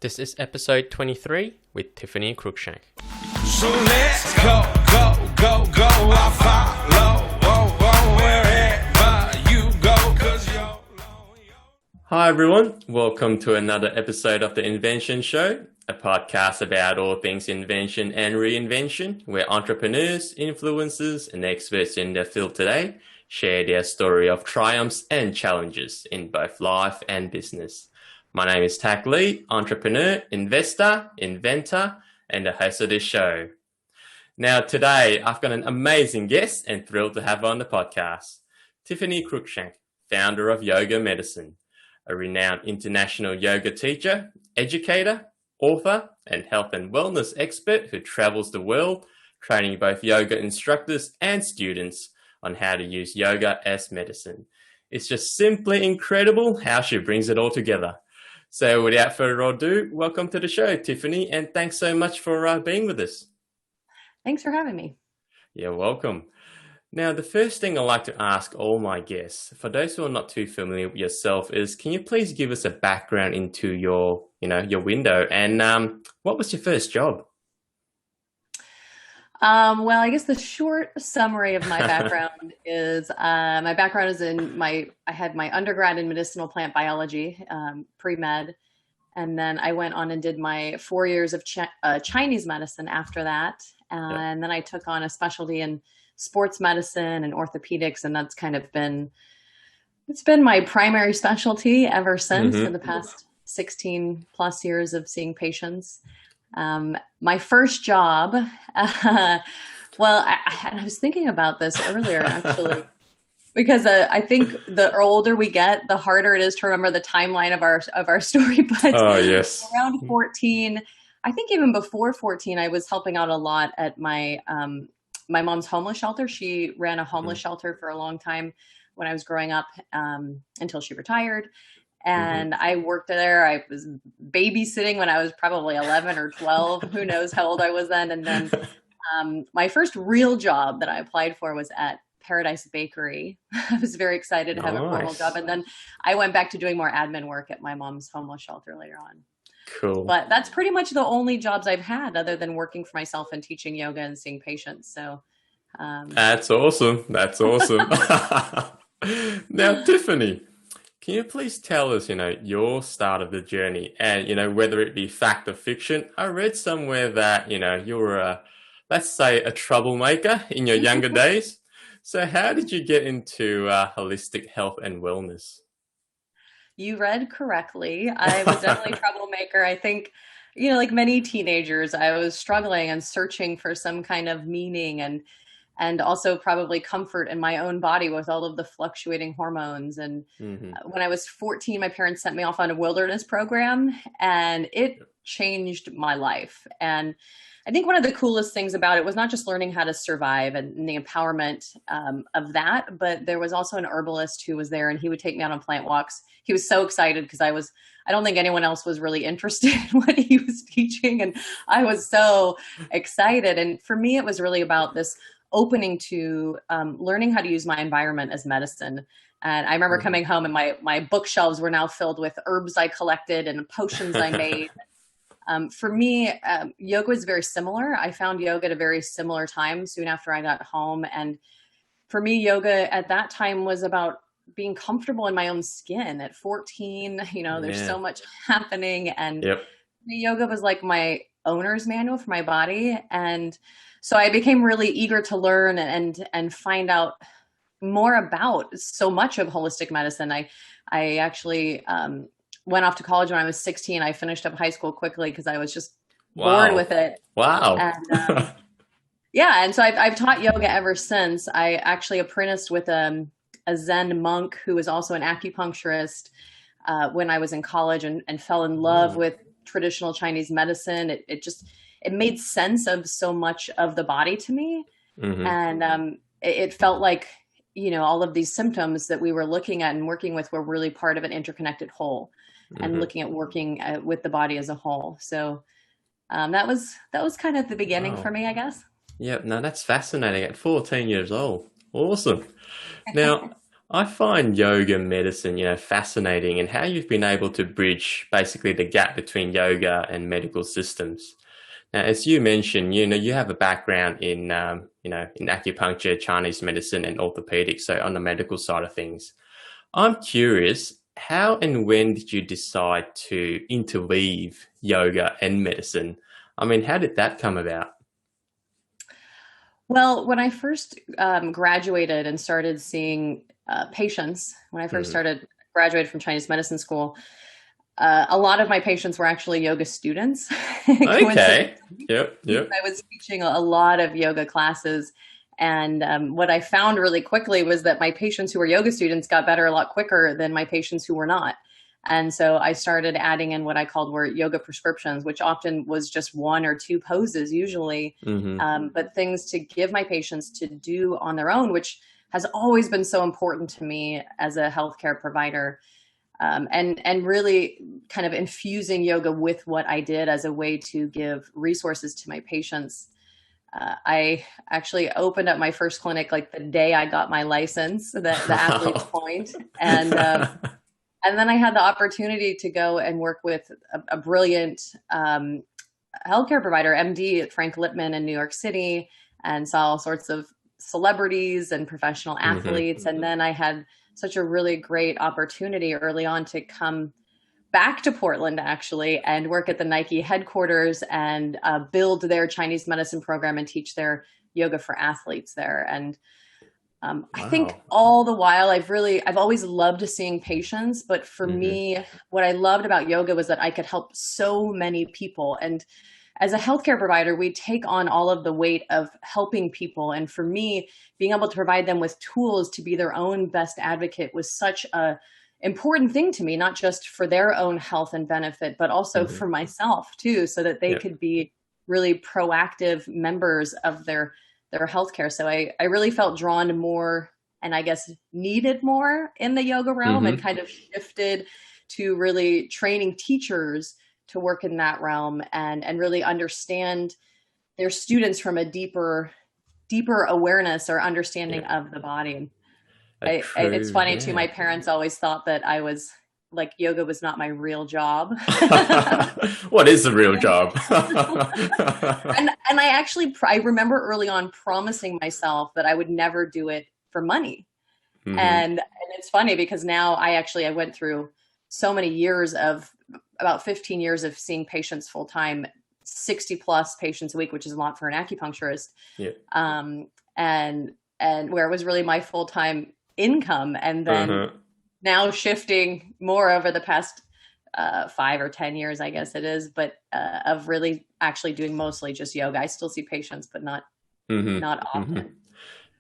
This is episode 23 with Tiffany Cruikshank. So let's go, I'll follow, wherever you go, 'cause Hi everyone, welcome to another episode of the Inventions Show, a podcast about all things invention and reinvention, where entrepreneurs, influencers, and experts in their field today share their story of triumphs and challenges in both life and business. My name is Tacklee, entrepreneur, investor, inventor, and the host of this show. Now today, I've got an amazing guest and thrilled to have her on the podcast. Tiffany Cruikshank, founder of Yoga Medicine, a renowned international yoga teacher, educator, author, and health and wellness expert who travels the world, training both yoga instructors and students on how to use yoga as medicine. It's just simply incredible how she brings it all together. So without further ado, welcome to the show, Tiffany, and thanks so much for being with us. Thanks for having me. You're welcome. Now, the first thing I like to ask all my guests, for those who are not too familiar with yourself, is can you please give us a background into your window and what was your first job? Well, I guess the short summary of my background is I had my undergrad in medicinal plant biology, pre-med, and then I went on and did my 4 years of Chinese medicine after that. And then I took on a specialty in sports medicine and orthopedics, and that's kind of it's been my primary specialty ever since for the past 16 plus years of seeing patients. My first job, I was thinking about this earlier actually, because I think the older we get, the harder it is to remember the timeline of our story. But around 14, I think even before 14, I was helping out a lot at my mom's homeless shelter. She ran a homeless shelter for a long time when I was growing up, until she retired. And I worked there. I was babysitting when I was probably 11 or 12. Who knows how old I was then. And then my first real job that I applied for was at Paradise Bakery. I was very excited to have a formal job. And then I went back to doing more admin work at my mom's homeless shelter later on. Cool. But that's pretty much the only jobs I've had other than working for myself and teaching yoga and seeing patients. So that's awesome. That's awesome. Now, Tiffany, can you please tell us, your start of the journey and, whether it be fact or fiction? I read somewhere that, you were, let's say, a troublemaker in your younger days. So how did you get into holistic health and wellness? You read correctly. I was definitely a troublemaker. I think, like many teenagers, I was struggling and searching for some kind of meaning and also probably comfort in my own body with all of the fluctuating hormones. And when I was 14, my parents sent me off on a wilderness program, and it changed my life. And I think one of the coolest things about it was not just learning how to survive and the empowerment of that, but there was also an herbalist who was there, and he would take me out on plant walks. He was so excited because I don't think anyone else was really interested in what he was teaching. And I was so excited. And for me, it was really about this opening to learning how to use my environment as medicine. And I remember coming home and my bookshelves were now filled with herbs I collected and potions I made. For me, yoga was very similar. I found yoga at a very similar time soon after I got home. And for me, yoga at that time was about being comfortable in my own skin. At 14, there's so much happening. And yoga was like my owner's manual for my body. And so I became really eager to learn and find out more about so much of holistic medicine. I actually went off to college when I was 16. I finished up high school quickly because I was just bored with it. Wow. And, and so I've taught yoga ever since. I actually apprenticed with a Zen monk who was also an acupuncturist when I was in college and fell in love with traditional Chinese medicine. It made sense of so much of the body to me. And it felt like, all of these symptoms that we were looking at and working with were really part of an interconnected whole and looking at working with the body as a whole. So that was kind of the beginning for me, I guess. Yeah, no, that's fascinating. At 14 years old. Awesome. Now, I find yoga medicine, fascinating and how you've been able to bridge basically the gap between yoga and medical systems. Now, as you mentioned, you have a background in acupuncture, Chinese medicine, and orthopedics, so on the medical side of things. I'm curious, how and when did you decide to interweave yoga and medicine? I mean, how did that come about? Well, when I first graduated and started seeing patients, when I first Mm. started graduated from Chinese medicine school, a lot of my patients were actually yoga students. Coincidentally, Okay. Yep. Yep. I was teaching a lot of yoga classes. And what I found really quickly was that my patients who were yoga students got better a lot quicker than my patients who were not. And so I started adding in what I called were yoga prescriptions, which often was just one or two poses usually, Mm-hmm. but things to give my patients to do on their own, which has always been so important to me as a healthcare provider. And really kind of infusing yoga with what I did as a way to give resources to my patients. I actually opened up my first clinic like the day I got my license, the athlete's point, and then I had the opportunity to go and work with a brilliant healthcare provider, MD at Frank Lippmann in New York City, and saw all sorts of celebrities and professional Mm-hmm. athletes. And then I had such a really great opportunity early on to come back to Portland actually and work at the Nike headquarters and build their Chinese medicine program and teach their yoga for athletes there. And I think Wow. all the while I've always loved seeing patients, but for Mm-hmm. me, what I loved about yoga was that I could help so many people. And as a healthcare provider, we take on all of the weight of helping people. And for me, being able to provide them with tools to be their own best advocate was such a important thing to me, not just for their own health and benefit, but also Mm-hmm. for myself too, so that they Yep. could be really proactive members of their healthcare. So I really felt drawn to more, and I guess needed more in the yoga realm, and Mm-hmm. kind of shifted to really training teachers to work in that realm and really understand their students from a deeper awareness or understanding Yep. of the body. And A it's true, funny too. yeah. My parents always thought that I was like yoga was not my real job. What is the real job? And I actually I remember early on promising myself that I would never do it for money. Mm-hmm. And it's funny because now I went through so many years of about 15 years of seeing patients full time, 60 plus patients a week, which is a lot for an acupuncturist. Yeah. Um, and where it was really my full time income. And then Uh-huh. now shifting more over the past 5 or 10 years, I guess it is, but of really actually doing mostly just yoga. I still see patients, but not Mm-hmm. Mm-hmm. often.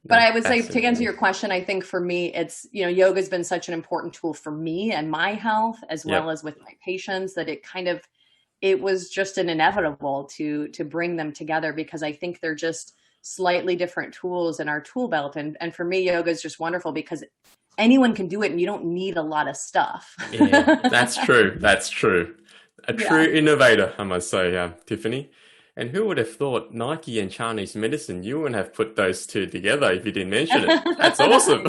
But No, I would say to answer fascinating. your question, I think for me, it's, yoga's been such an important tool for me and my health, as well Yep. as with my patients, that it was just an inevitable to bring them together, because I think they're just slightly different tools in our tool belt. And for me, yoga is just wonderful because anyone can do it and you don't need a lot of stuff. Yeah, that's true. That's true. A true Yeah. innovator, I must say, Tiffany. And who would have thought Nike and Chinese medicine? You wouldn't have put those two together if you didn't mention it. That's awesome.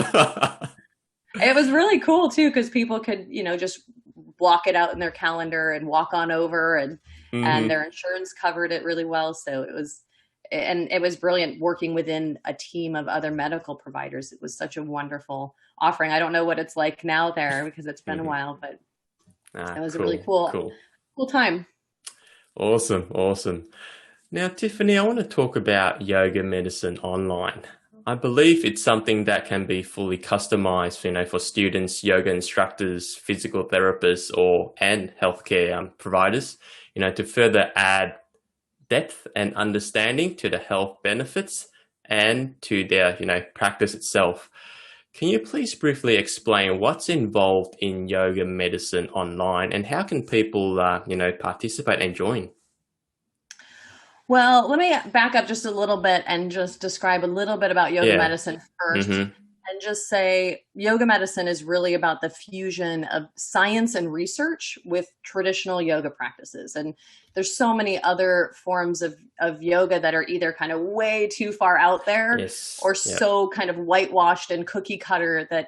It was really cool too, because people could, just block it out in their calendar and walk on over, and Hmm. their insurance covered it really well. So it was brilliant working within a team of other medical providers. It was such a wonderful offering. I don't know what it's like now there because it's been a Hmm. while, but it Ah, was a really cool, cool, cool. cool time. Awesome, awesome. Now, Tiffany, I want to talk about yoga medicine online. I believe it's something that can be fully customized, for students, yoga instructors, physical therapists, and healthcare providers, to further add depth and understanding to the health benefits and to their, practice itself. Can you please briefly explain what's involved in yoga medicine online and how can people, participate and join? Well, let me back up just a little bit and just describe a little bit about yoga Yeah. medicine first. Mm-hmm. And just say yoga medicine is really about the fusion of science and research with traditional yoga practices. And there's so many other forms of yoga that are either kind of way too far out there Yes. or Yeah. so kind of whitewashed and cookie cutter that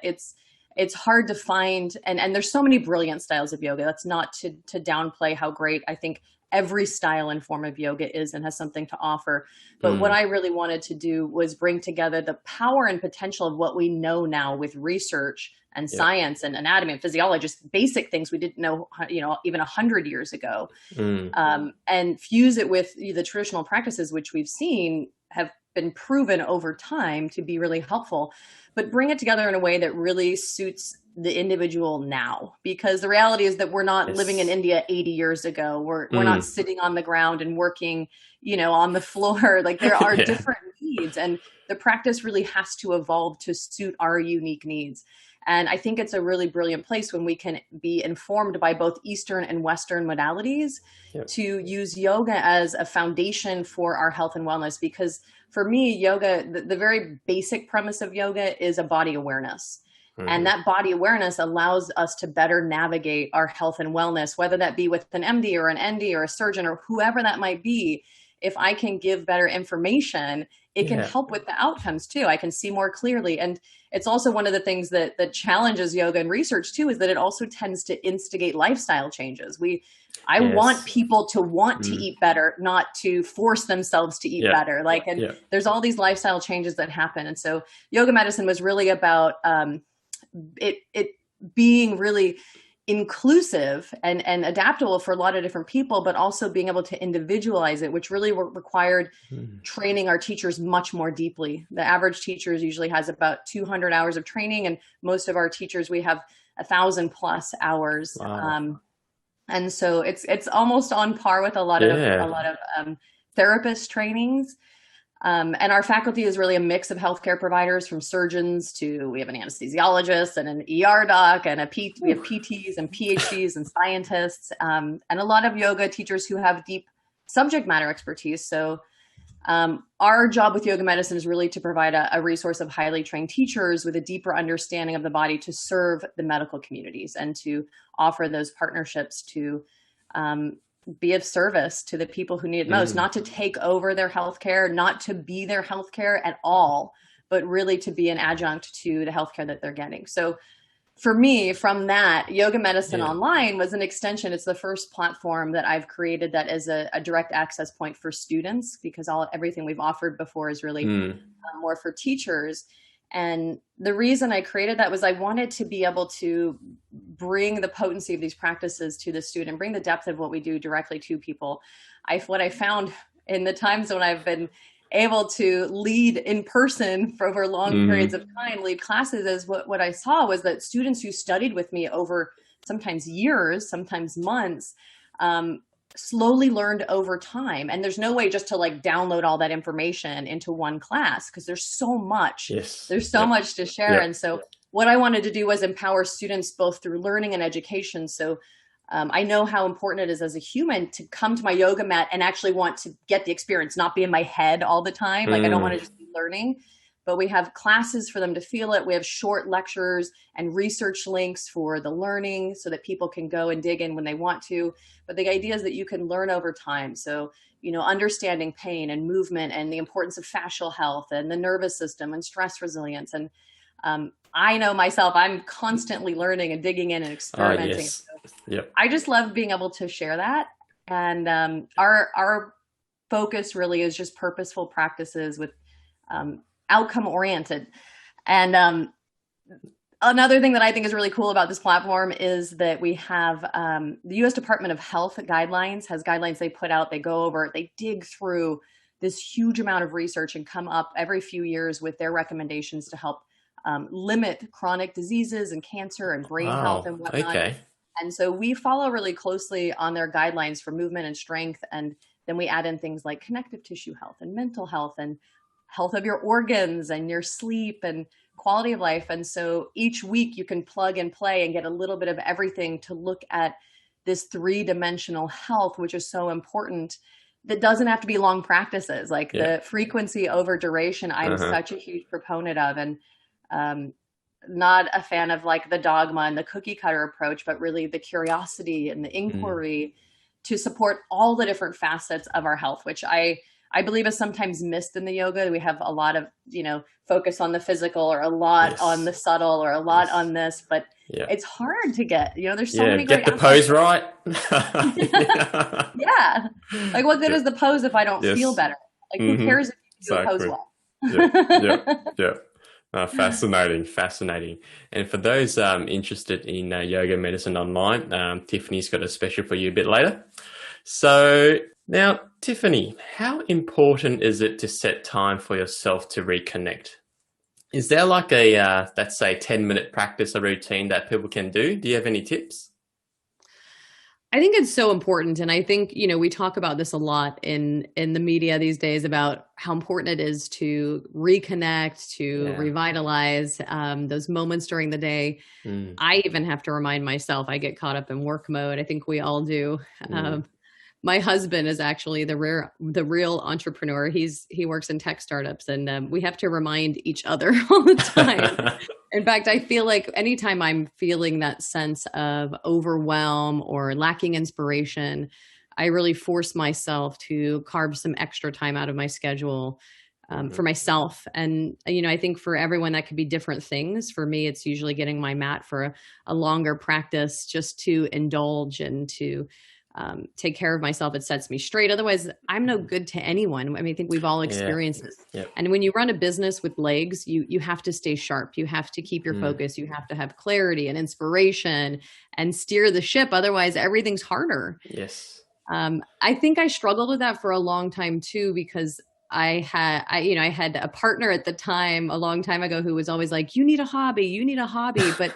it's hard to find, and there's so many brilliant styles of yoga. That's not to downplay how great I think every style and form of yoga is and has something to offer. But what I really wanted to do was bring together the power and potential of what we know now with research and science and anatomy and physiology, just basic things we didn't know, even 100 years ago, and fuse it with the traditional practices, which we've seen have been proven over time to be really helpful, but bring it together in a way that really suits the individual now. Because the reality is that we're not living in India 80 years ago. We're not sitting on the ground and working, on the floor. Like there are different needs, and the practice really has to evolve to suit our unique needs. And I think it's a really brilliant place when we can be informed by both Eastern and Western modalities to use yoga as a foundation for our health and wellness. Because for me, yoga, the very basic premise of yoga is a body awareness. And that body awareness allows us to better navigate our health and wellness, whether that be with an MD or an ND or a surgeon or whoever that might be. If I can give better information, it can help with the outcomes too. I can see more clearly. And it's also one of the things that challenges yoga and research too, is that it also tends to instigate lifestyle changes. I want people to want to eat better, not to force themselves to eat better. There's all these lifestyle changes that happen. And so yoga medicine was really about it being really inclusive and adaptable for a lot of different people, but also being able to individualize it, which really required training our teachers much more deeply. The average teacher usually has about 200 hours of training, and most of our teachers, we have 1,000+ hours. Wow. And so it's almost on par with a lot of therapist trainings. And our faculty is really a mix of healthcare providers, from surgeons to, we have an anesthesiologist and an ER doc, and we have PTs and PhDs and scientists, and a lot of yoga teachers who have deep subject matter expertise. So our job with yoga medicine is really to provide a resource of highly trained teachers with a deeper understanding of the body to serve the medical communities and to offer those partnerships to be of service to the people who need it most, not to take over their healthcare, not to be their healthcare at all, but really to be an adjunct to the healthcare that they're getting. So for me, from that, Yoga Medicine Online was an extension. It's the first platform that I've created that is a direct access point for students, because everything we've offered before is really more for teachers. And the reason I created that was I wanted to be able to bring the potency of these practices to the student, bring the depth of what we do directly to people. What I found in the times when I've been able to lead in person for over long periods of time, lead classes, is what I saw was that students who studied with me over sometimes years, sometimes months, slowly learned over time. And there's no way just to download all that information into one class, because there's so much. There's so much to share. And so what I wanted to do was empower students both through learning and education. So I know how important it is as a human to come to my yoga mat and actually want to get the experience, not be in my head all the time. I don't want to just be learning. But we have classes for them to feel it. We have short lectures and research links for the learning so that people can go and dig in when they want to. But the idea is that you can learn over time. So, understanding pain and movement and the importance of fascial health and the nervous system and stress resilience. And I know myself, I'm constantly learning and digging in and experimenting. So I just love being able to share that. And our focus really is just purposeful practices with outcome oriented. And another thing that I think is really cool about this platform is that we have the U.S. Department of Health guidelines, has guidelines they put out, they go over, they dig through this huge amount of research and come up every few years with their recommendations to help limit chronic diseases and cancer and brain health and whatnot. And so we follow really closely on their guidelines for movement and strength. And then we add in things like connective tissue health and mental health and health of your organs and your sleep and quality of life. And so each week you can plug and play and get a little bit of everything to look at this 3-dimensional health, which is so important. That doesn't have to be long practices, the frequency over duration. I'm such a huge proponent of, and not a fan of the dogma and the cookie cutter approach, but really the curiosity and the inquiry to support all the different facets of our health, which I I believe is sometimes missed in the yoga. We have a lot of, focus on the physical or a lot on the subtle or a lot on this, but it's hard to get, there's so many great get the pose right. Yeah. Like what good is the pose if I don't feel better? Like who cares if you do a pose well? Fascinating. And for those interested in yoga medicine online, Tiffany's got a special for you a bit later. So now, Tiffany, how important is it to set time for yourself to reconnect? Is there like a, let's say, 10-minute practice or routine that people can do? Do you have any tips? I think it's so important. And I think, we talk about this a lot in the media these days about how important it is to reconnect, to revitalize those moments during the day. I even have to remind myself, I get caught up in work mode. I think we all do. My husband is actually the real entrepreneur. He works in tech startups, and we have to remind each other all the time. In fact, I feel like anytime I'm feeling that sense of overwhelm or lacking inspiration, I really force myself to carve some extra time out of my schedule for myself. And, I think for everyone that could be different things. For me, it's usually getting my mat for a longer practice just to indulge and to take care of myself. It sets me straight. Otherwise, I'm no good to anyone. I mean, I think we've all experienced this. Yep. And when you run a business with legs, you have to stay sharp. You have to keep your focus. You have to have clarity and inspiration and steer the ship. Otherwise, everything's harder. Yes. I think I struggled with that for a long time too, because I had a partner at the time a long time ago who was always like, you need a hobby. But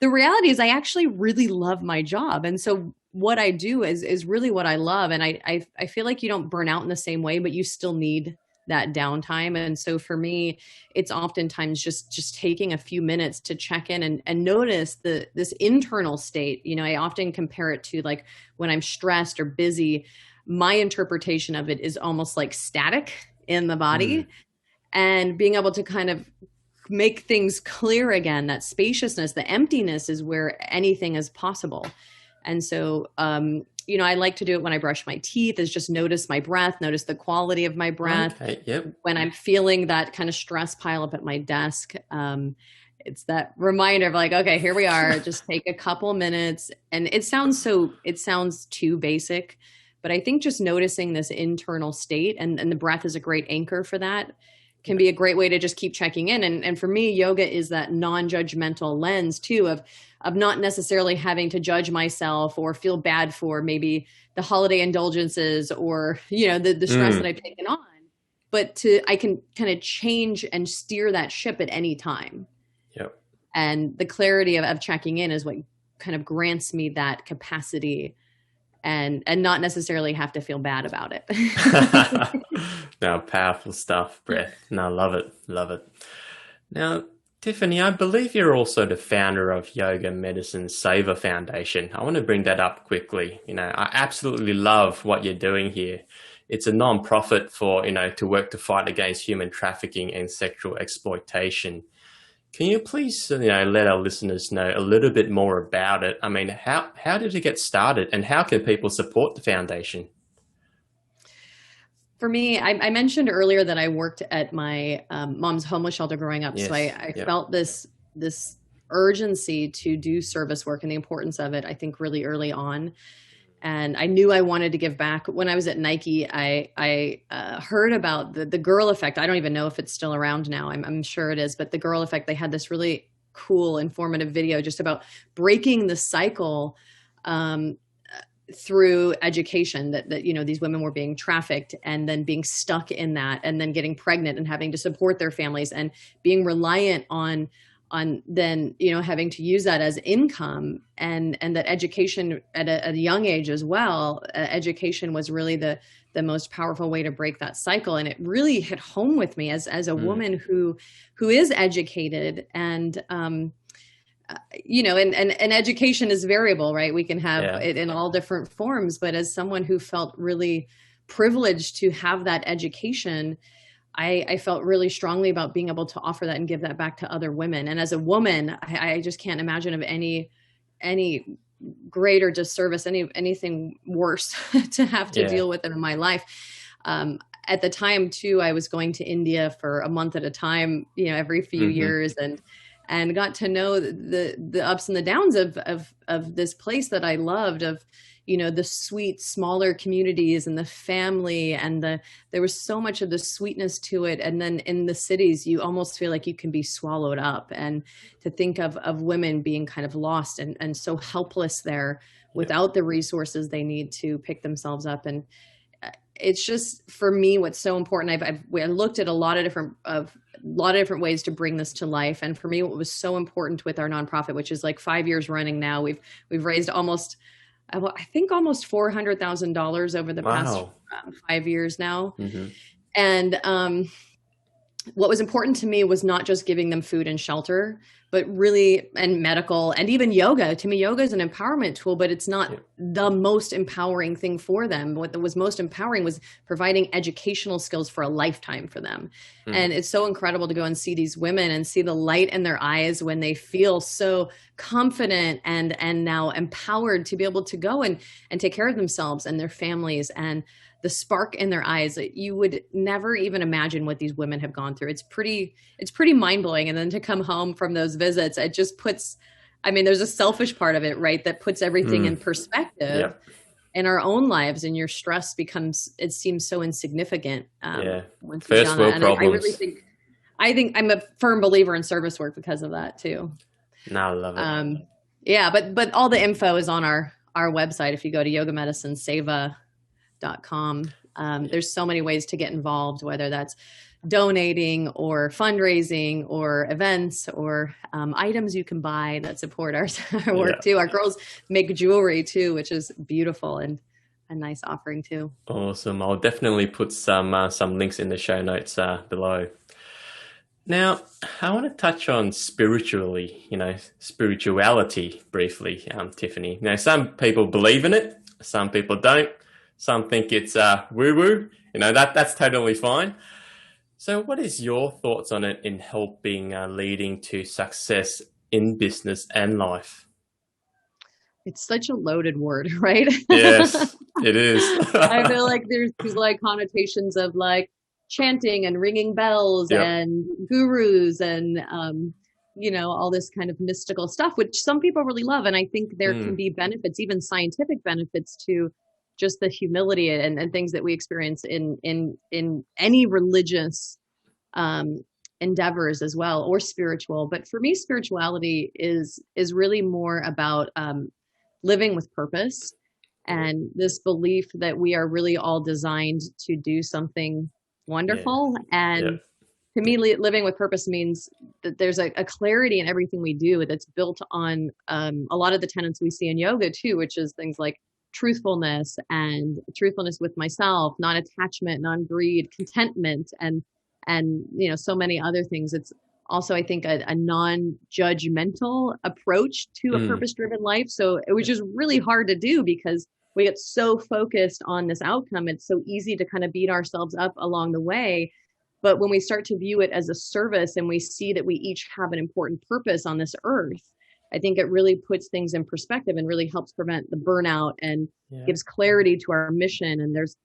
the reality is I actually really love my job. And so what I do is really what I love. And I feel like you don't burn out in the same way, but you still need that downtime. And so for me, it's oftentimes just taking a few minutes to check in and notice this internal state. I often compare it to like when I'm stressed or busy, my interpretation of it is almost like static in the body and being able to kind of make things clear again. That spaciousness, the emptiness is where anything is possible. And so, I like to do it when I brush my teeth, is just notice my breath, notice the quality of my breath. Okay, yep. When I'm feeling that kind of stress pile up at my desk, it's that reminder of like, okay, here we are, just take a couple minutes. And it sounds too basic, but I think just noticing this internal state and the breath is a great anchor for that. Can be a great way to just keep checking in. And for me, yoga is that non-judgmental lens too of not necessarily having to judge myself or feel bad for maybe the holiday indulgences or, the stress that I've taken on, but I can kind of change and steer that ship at any time. Yep. And the clarity of checking in is what kind of grants me that capacity and not necessarily have to feel bad about it. No, powerful stuff, breath. No, love it. Now, Tiffany, I believe you're also the founder of Yoga Medicine Saver Foundation. I want to bring that up quickly. I absolutely love what you're doing here. It's a non-profit for, to work to fight against human trafficking and sexual exploitation. Can you please, let our listeners know a little bit more about it? I mean, how did it get started and how can people support the foundation? For me, I mentioned earlier that I worked at my mom's homeless shelter growing up. Yes. So I felt this urgency to do service work and the importance of it, I think, really early on. And I knew I wanted to give back. When I was at Nike, I heard about the Girl Effect. I don't even know if it's still around now. I'm sure it is. But the Girl Effect, they had this really cool, informative video just about breaking the cycle through education that these women were being trafficked and then being stuck in that and then getting pregnant and having to support their families and being reliant on then, having to use that as income and that education at a young age as well. Education was really the most powerful way to break that cycle. And it really hit home with me as a woman who is educated and, and education is variable, right? We can have it in all different forms, but as someone who felt really privileged to have that education, I felt really strongly about being able to offer that and give that back to other women. And as a woman, I just can't imagine of any greater disservice, anything worse to have to deal with in my life. At the time too, I was going to India for a month at a time, every few years, and got to know the ups and the downs of this place that I loved, of, the sweet, smaller communities and the family, and there was so much of the sweetness to it. And then in the cities, you almost feel like you can be swallowed up, and to think of women being kind of lost and so helpless there without the resources they need to pick themselves up. And it's just, for me, what's so important. I've looked at a lot of different ways to bring this to life. And for me, what was so important with our nonprofit, which is like 5 years running now, we've raised almost $400,000 over the past 5 years now. And what was important to me was not just giving them food and shelter, but really, and medical, and even yoga. To me, yoga is an empowerment tool, but it's not the most empowering thing for them. What was most empowering was providing educational skills for a lifetime for them. And it's so incredible to go and see these women and see the light in their eyes when they feel so confident and now empowered to be able to go and take care of themselves and their families, and the spark in their eyes. You would never even imagine what these women have gone through. It's pretty mind blowing. And then to come home from those visits, it just puts, there's a selfish part of it, right? That puts everything in perspective in our own lives, and your stress it seems so insignificant. First world problems. I really think I'm a firm believer in service work because of that too. No, I love it. But all the info is on our website. If you go to yogamedicinesseva.com. There's so many ways to get involved, whether that's donating or fundraising or events or items you can buy that support our work too. Our girls make jewelry too, which is beautiful and a nice offering too. Awesome. I'll definitely put some links in the show notes below. Now, I want to touch on spirituality briefly, Tiffany. Now, some people believe in it, some people don't. Some think it's woo-woo. That's totally fine. So what is your thoughts on it in helping leading to success in business and life? It's such a loaded word, right? Yes, it is. I feel like there's these connotations of chanting and ringing bells and gurus and, all this kind of mystical stuff, which some people really love. And I think there can be benefits, even scientific benefits, to just the humility and things that we experience in any religious endeavors as well, or spiritual. But for me, spirituality is really more about living with purpose, and this belief that we are really all designed to do something wonderful. And to me, living with purpose means that there's a clarity in everything we do that's built on a lot of the tenets we see in yoga too, which is things like truthfulness with myself, non-attachment, non-greed, contentment, and so many other things. It's also, I think, a non-judgmental approach to a purpose-driven life. So it was just really hard to do because we get so focused on this outcome. It's so easy to kind of beat ourselves up along the way. But when we start to view it as a service and we see that we each have an important purpose on this earth, I think it really puts things in perspective and really helps prevent the burnout and gives clarity to our mission. And there's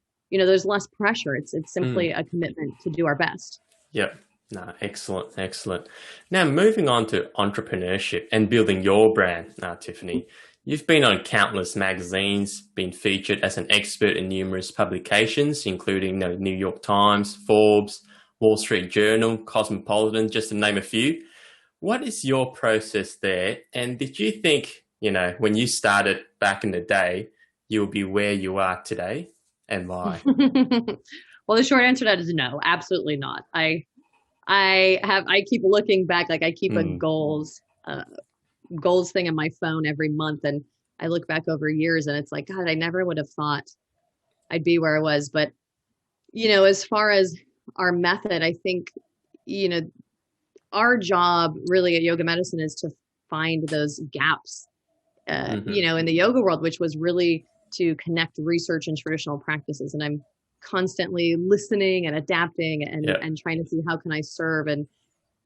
less pressure. It's simply a commitment to do our best. Yep. No, excellent. Now, moving on to entrepreneurship and building your brand, Tiffany. You've been on countless magazines, been featured as an expert in numerous publications, including New York Times, Forbes, Wall Street Journal, Cosmopolitan, just to name a few. What is your process there? And did you think, when you started back in the day, you'll be where you are today, and why? Well, the short answer to that is no, absolutely not. I keep looking back, I keep a goals thing on my phone every month, and I look back over years and it's like, God, I never would have thought I'd be where I was. But, as far as our method, I think, our job really at Yoga Medicine is to find those gaps, in the yoga world, which was really to connect research and traditional practices. And I'm constantly listening and adapting and trying to see how can I serve. And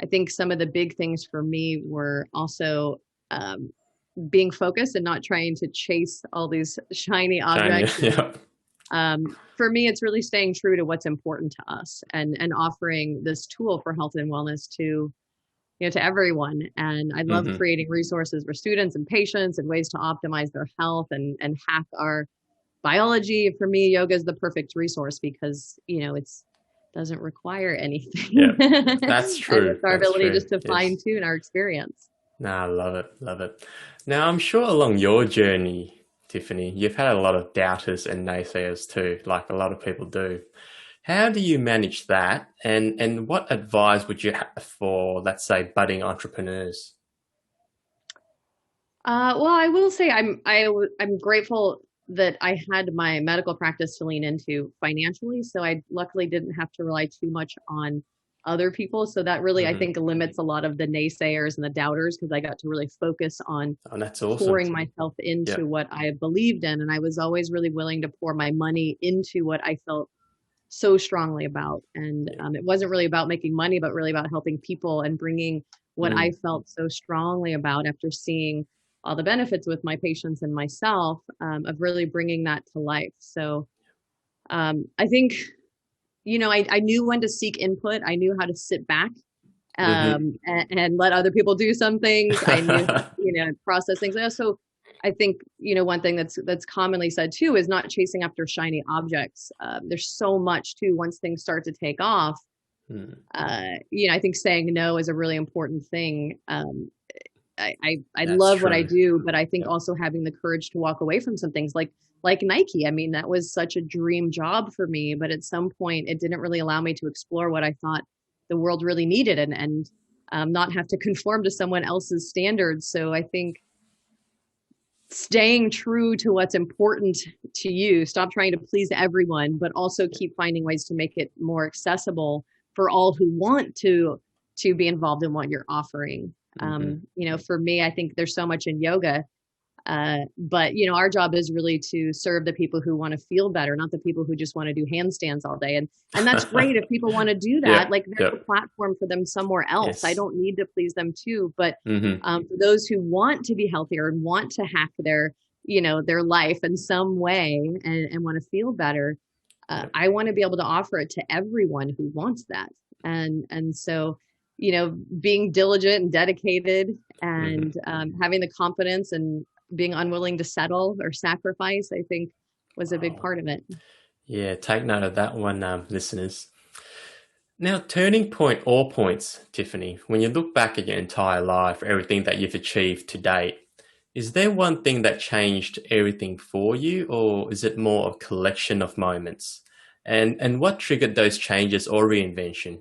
I think some of the big things for me were also being focused and not trying to chase all these shiny objects. For me, it's really staying true to what's important to us and offering this tool for health and wellness to, to everyone. And I love creating resources for students and patients and ways to optimize their health and hack our biology. For me, yoga is the perfect resource because, it doesn't require anything. Yeah, that's true. It's our ability just to fine tune our experience. No, I love it. Love it. Now, I'm sure along your journey, Tiffany, you've had a lot of doubters and naysayers too, like a lot of people do. How do you manage that? And what advice would you have for, let's say, budding entrepreneurs? Well, I will say I'm grateful that I had my medical practice to lean into financially. So I luckily didn't have to rely too much on other people. So that really, I think, limits a lot of the naysayers and the doubters because I got to really focus on that's awesome. pouring myself into what I believed in. And I was always really willing to pour my money into what I felt so strongly about. And it wasn't really about making money, but really about helping people and bringing what I felt so strongly about after seeing all the benefits with my patients and myself, of really bringing that to life. So I think, I knew when to seek input. I knew how to sit back and let other people do some things. I knew, process things. So I think, one thing that's commonly said too is not chasing after shiny objects. There's so much too, once things start to take off. I think saying no is a really important thing. I love true. What I do, but I think also having the courage to walk away from some things like Nike. I mean, that was such a dream job for me, but at some point it didn't really allow me to explore what I thought the world really needed and not have to conform to someone else's standards. So I think staying true to what's important to you, stop trying to please everyone, but also keep finding ways to make it more accessible for all who want to be involved in what you're offering. For me, I think there's so much in yoga, but our job is really to serve the people who want to feel better, not the people who just want to do handstands all day. And that's great if people want to do that. There's a platform for them somewhere else. Yes. I don't need to please them too. But for those who want to be healthier and want to hack their life in some way and want to feel better, I want to be able to offer it to everyone who wants that. And so being diligent and dedicated and having the confidence and being unwilling to settle or sacrifice, I think was a big part of it. Yeah, take note of that one, listeners. Now, turning point or points, Tiffany, when you look back at your entire life, everything that you've achieved to date, is there one thing that changed everything for you, or is it more a collection of moments? And what triggered those changes or reinvention?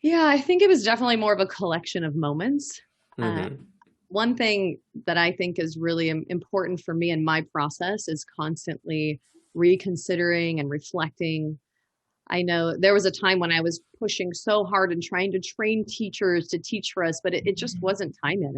Yeah, I think it was definitely more of a collection of moments. One thing that I think is really important for me in my process is constantly reconsidering and reflecting. I know there was a time when I was pushing so hard and trying to train teachers to teach for us, but it just wasn't time yet.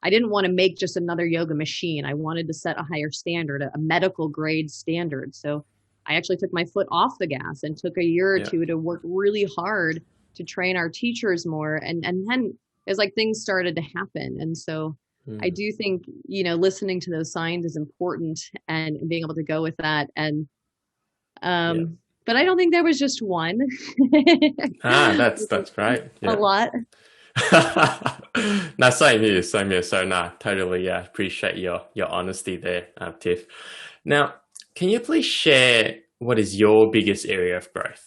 I didn't want to make just another yoga machine. I wanted to set a higher standard, a medical grade standard. So I actually took my foot off the gas and took a year or two to work really hard to train our teachers more. And then it's like things started to happen. And so I do think, listening to those signs is important and being able to go with that. And, but I don't think there was just one. That's great. A lot. No, same here. So no, totally appreciate your honesty there, Tiff. Now, can you please share what is your biggest area of growth?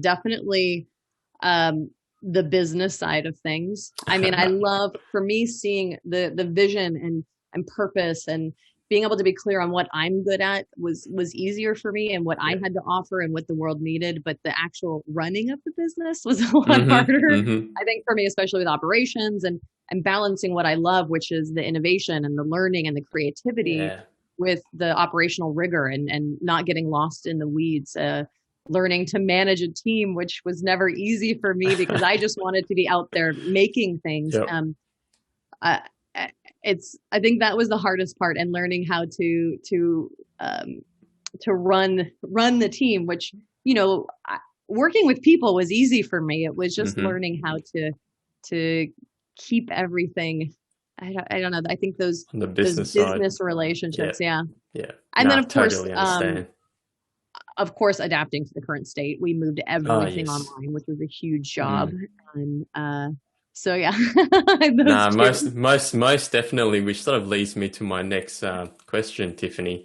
Definitely the business side of things. I mean, I love, for me, seeing the vision and purpose and being able to be clear on what I'm good at was easier for me and what I had to offer and what the world needed. But the actual running of the business was a lot harder. I think for me, especially with operations and balancing what I love, which is the innovation and the learning and the creativity with the operational rigor and not getting lost in the weeds. Learning to manage a team, which was never easy for me because I just wanted to be out there making things. I think that was the hardest part, and learning how to run the team, which, working with people was easy for me. It was just learning how to keep everything I don't know. I think those On the those business side. business relationships, yeah. Yeah. And then Totally understand. of course, adapting to the current state, we moved everything Yes. online, which was a huge job. And so yeah, Nah, those two. most definitely, which sort of leads me to my next question, Tiffany.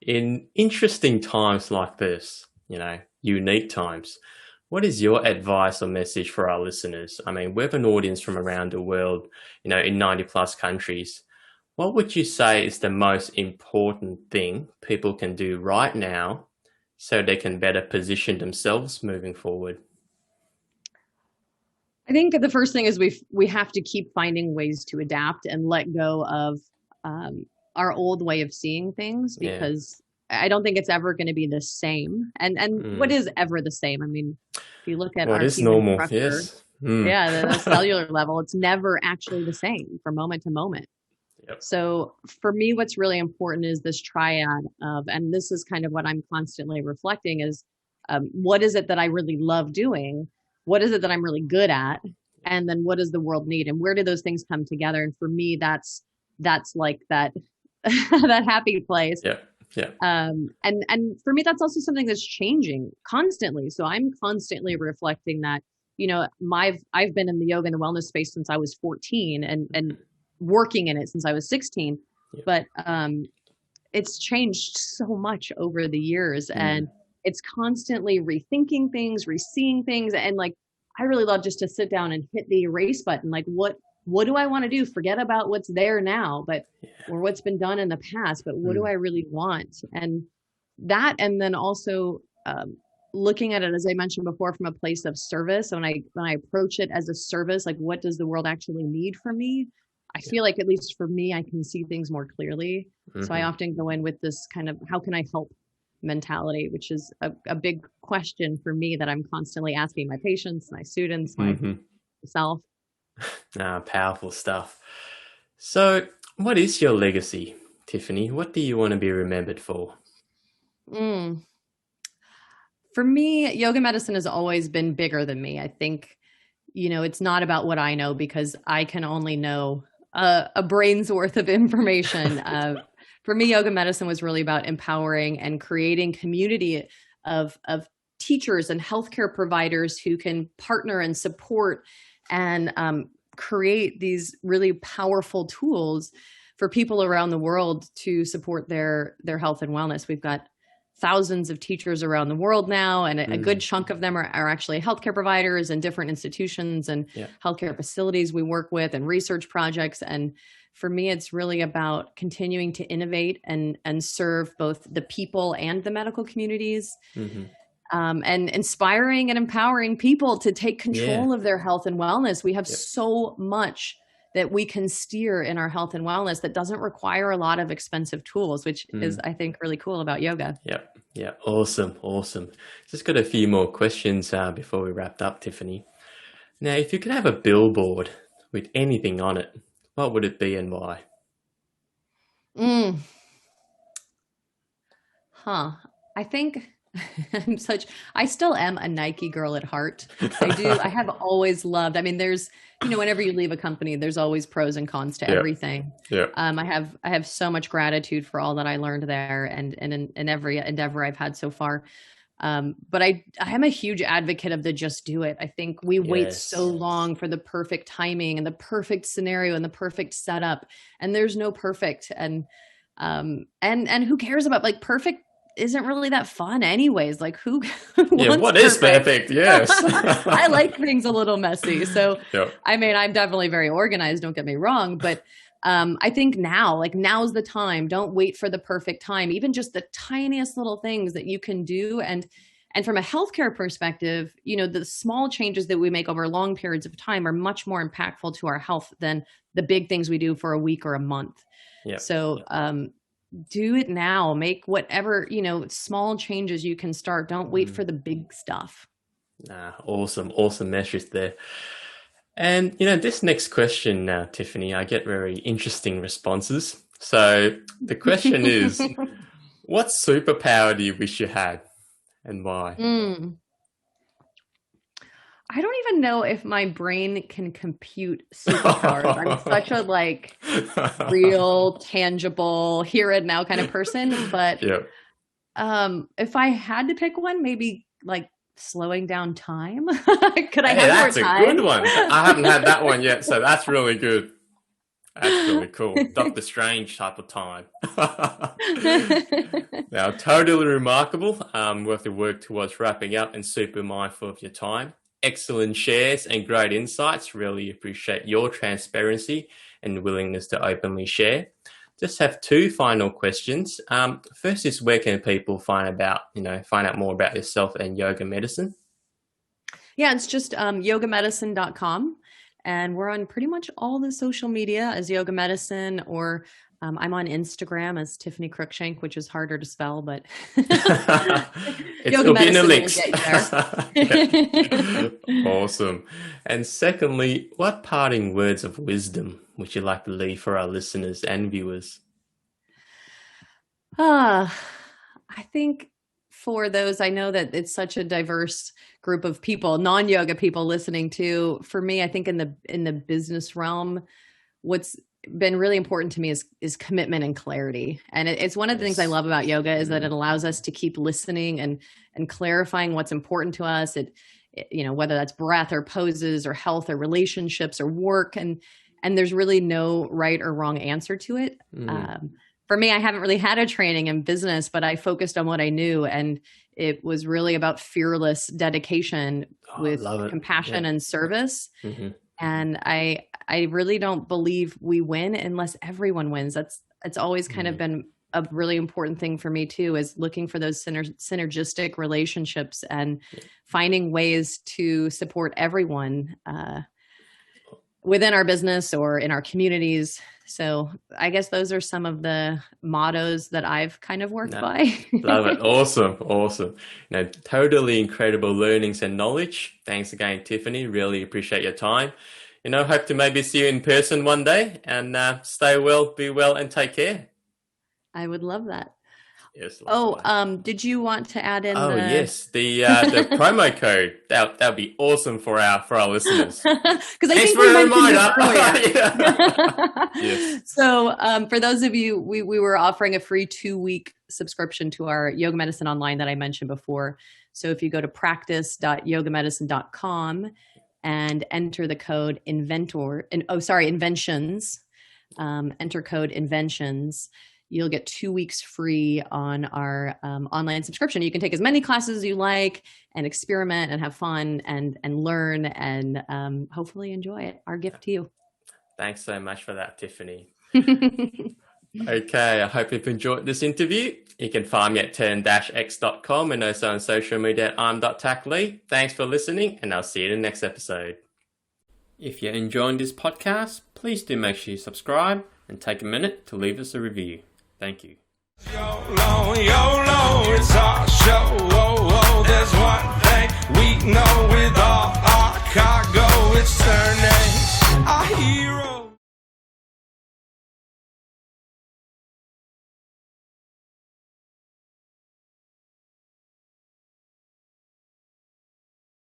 In interesting times like this, unique times, what is your advice or message for our listeners? I mean, we have an audience from around the world, in 90 plus countries. What would you say is the most important thing people can do right now so they can better position themselves moving forward? I think the first thing is we have to keep finding ways to adapt and let go of our old way of seeing things, because I don't think it's ever going to be the same. And what is ever the same? I mean, if you look at What our is human normal? structure, Yes. the cellular level, it's never actually the same from moment to moment. Yep. So for me, what's really important is this triad of, and this is kind of what I'm constantly reflecting is, what is it that I really love doing? What is it that I'm really good at? And then what does the world need? And where do those things come together? And for me, that's like that, that happy place. Yeah. Yeah. And for me, that's also something that's changing constantly. So I'm constantly reflecting that, I've been in the yoga and the wellness space since I was 14 and working in it since I was 16, but it's changed so much over the years, and it's constantly rethinking things, reseeing things. And like, I really love just to sit down and hit the erase button. Like, what do I want to do? Forget about what's there now, or what's been done in the past, but what do I really want? And that, and then also, looking at it, as I mentioned before, from a place of service. When I approach it as a service, like, what does the world actually need from me? I feel like, at least for me, I can see things more clearly. So I often go in with this kind of, how can I help mentality, which is a big question for me that I'm constantly asking my patients, my students, myself. Powerful stuff. So what is your legacy, Tiffany? What do you want to be remembered for? For me, yoga medicine has always been bigger than me. I think, it's not about what I know, because I can only know a brain's worth of information. For me, yoga medicine was really about empowering and creating community of teachers and healthcare providers who can partner and support and create these really powerful tools for people around the world to support their health and wellness. We've got thousands of teachers around the world now, and a good chunk of them are actually healthcare providers and different institutions and healthcare facilities we work with, and research projects. And for me, it's really about continuing to innovate and serve both the people and the medical communities, and inspiring and empowering people to take control of their health and wellness. We have so much that we can steer in our health and wellness that doesn't require a lot of expensive tools, which is, I think, really cool about yoga. Yeah. Awesome. Just got a few more questions before we wrapped up, Tiffany. Now, if you could have a billboard with anything on it, what would it be and why? I think I still am a Nike girl at heart. I have always loved, there's, whenever you leave a company, there's always pros and cons to everything. I have so much gratitude for all that I learned there and in every endeavor I've had so far. But I am a huge advocate of the just do it. I think we wait so long for the perfect timing and the perfect scenario and the perfect setup, and there's no perfect. And who cares about, like, perfect isn't really that fun anyways. Like, who what is perfect? Yes. I like things a little messy. So, I'm definitely very organized, don't get me wrong, but I think now's the time. Don't wait for the perfect time. Even just the tiniest little things that you can do. And from a healthcare perspective, the small changes that we make over long periods of time are much more impactful to our health than the big things we do for a week or a month. Do it now. Make whatever, small changes you can start. Don't wait for the big stuff. Awesome message there. And, this next question now, Tiffany, I get very interesting responses. So the question is, what superpower do you wish you had and why? I don't even know if my brain can compute superpowers. I'm such a like real, tangible, here and now kind of person. But if I had to pick one, maybe like slowing down time. Could I have more time? That's a good one. I haven't had that one yet, so that's really good. That's really cool. Doctor Strange type of time. Now, totally remarkable. Worth the work towards wrapping up and super mindful of your time. Excellent shares and great insights. Really appreciate your transparency and willingness to openly share. Just have two final questions. First is, where can people find out more about yourself and yoga medicine? Yeah, it's just yogamedicine.com. And we're on pretty much all the social media as Yoga Medicine, or I'm on Instagram as Tiffany Cruikshank, which is harder to spell, but Yoga Medicine will get you there. Awesome. And secondly, what parting words of wisdom would you like to leave for our listeners and viewers? I think for those, I know that it's such a diverse group of people, non-yoga people listening to. For me, I think in the business realm, what's been really important to me is commitment and clarity. And it's one of the things I love about yoga is that it allows us to keep listening and clarifying what's important to us. It whether that's breath or poses or health or relationships or work, and there's really no right or wrong answer to it. For me, I haven't really had a training in business, but I focused on what I knew, and it was really about fearless dedication with compassion and service. And I really don't believe we win unless everyone wins. It's always kind of been a really important thing for me too, is looking for those synergistic relationships and finding ways to support everyone within our business or in our communities. So I guess those are some of the mottos that I've kind of worked by. Love it. Awesome. Totally incredible learnings and knowledge. Thanks again, Tiffany. Really appreciate your time. Hope to maybe see you in person one day, and stay well, be well, and take care. I would love that. Yes. Did you want to add in? Yes, the promo code. That'd be awesome for our listeners. Because I think we mentioned it earlier. Yes. So for those of you, we were offering a free 2-week subscription to our Yoga Medicine Online that I mentioned before. So if you go to practice.yogamedicine.com and enter the code Inventions, enter code Inventions, you'll get 2 weeks free on our online subscription. You can take as many classes as you like and experiment and have fun and learn and hopefully enjoy it. Our gift to you. Thanks so much for that, Tiffany. Okay, I hope you've enjoyed this interview. You can find me at turn-x.com and also on social media at iam.tacklee. Thanks for listening, and I'll see you in the next episode. If you're enjoying this podcast, please do make sure you subscribe and take a minute to leave us a review. Thank you. YOLO, it's our show. There's one